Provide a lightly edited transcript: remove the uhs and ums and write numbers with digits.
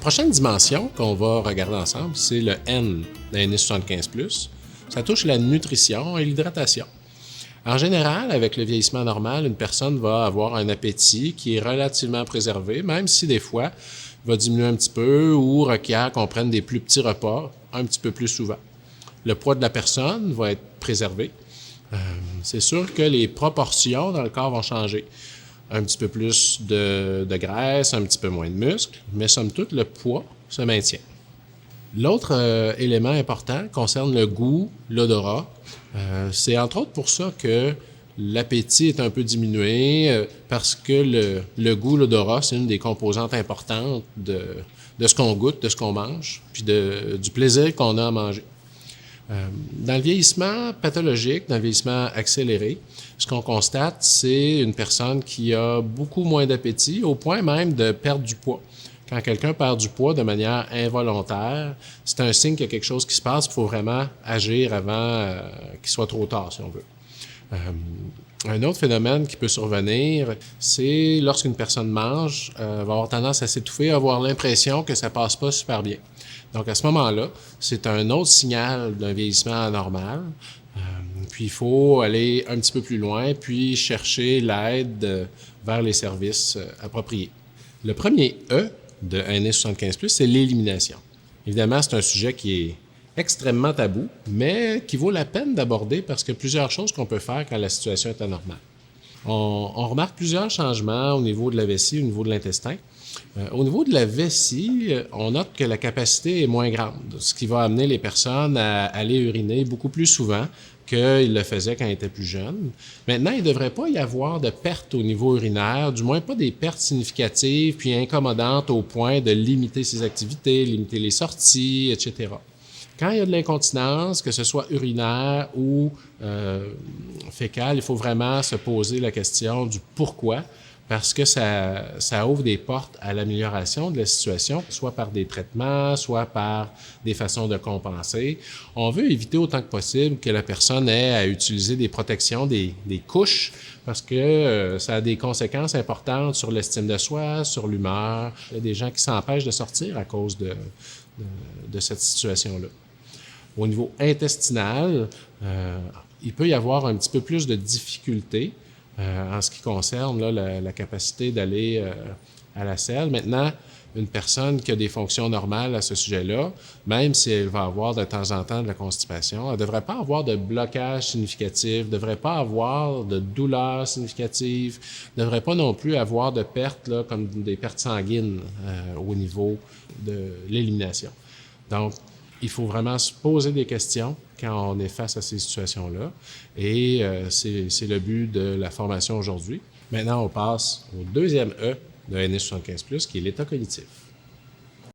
prochaine dimension qu'on va regarder ensemble, c'est le N d'un NS75+. Ça touche la nutrition et l'hydratation. En général, avec le vieillissement normal, une personne va avoir un appétit qui est relativement préservé, même si des fois, il va diminuer un petit peu ou requiert qu'on prenne des plus petits repas un petit peu plus souvent. Le poids de la personne va être préservé. C'est sûr que les proportions dans le corps vont changer. Un petit peu plus de graisse, un petit peu moins de muscles, mais somme toute, le poids se maintient. L'autre élément important concerne le goût, l'odorat. C'est entre autres pour ça que l'appétit est un peu diminué, parce que le goût, l'odorat, c'est une des composantes importantes de ce qu'on goûte, de ce qu'on mange, puis du plaisir qu'on a à manger. Dans le vieillissement pathologique, dans le vieillissement accéléré, ce qu'on constate, c'est une personne qui a beaucoup moins d'appétit, au point même de perdre du poids. Quand quelqu'un perd du poids de manière involontaire, c'est un signe qu'il y a quelque chose qui se passe. Il faut vraiment agir avant qu'il soit trop tard, si on veut. Un autre phénomène qui peut survenir, c'est lorsqu'une personne mange, va avoir tendance à s'étouffer, à avoir l'impression que ça passe pas super bien. Donc, à ce moment-là, c'est un autre signal d'un vieillissement anormal. Puis, il faut aller un petit peu plus loin, puis chercher l'aide vers les services appropriés. Le premier E de NS75+, c'est l'élimination. Évidemment, c'est un sujet qui est extrêmement tabou, mais qui vaut la peine d'aborder parce qu'il y a plusieurs choses qu'on peut faire quand la situation est anormale. On remarque plusieurs changements au niveau de la vessie, au niveau de l'intestin. Au niveau de la vessie, on note que la capacité est moins grande, ce qui va amener les personnes à aller uriner beaucoup plus souvent qu'ils le faisaient quand ils étaient plus jeunes. Maintenant, il ne devrait pas y avoir de pertes au niveau urinaire, du moins pas des pertes significatives puis incommodantes au point de limiter ses activités, limiter les sorties, etc. Quand il y a de l'incontinence, que ce soit urinaire ou fécale, il faut vraiment se poser la question du pourquoi, parce que ça ouvre des portes à l'amélioration de la situation, soit par des traitements, soit par des façons de compenser. On veut éviter autant que possible que la personne ait à utiliser des protections, des couches, parce que ça a des conséquences importantes sur l'estime de soi, sur l'humeur. Il y a des gens qui s'empêchent de sortir à cause de cette situation-là. Au niveau intestinal, il peut y avoir un petit peu plus de difficultés en ce qui concerne là, la capacité d'aller à la selle. Maintenant, une personne qui a des fonctions normales à ce sujet-là, même si elle va avoir de temps en temps de la constipation, elle ne devrait pas avoir de blocage significatif, ne devrait pas avoir de douleur significative, ne devrait pas non plus avoir de pertes là, comme des pertes sanguines au niveau de l'élimination. Donc, il faut vraiment se poser des questions quand on est face à ces situations-là. Et c'est le but de la formation aujourd'hui. Maintenant, on passe au deuxième E de NS75+, qui est l'état cognitif.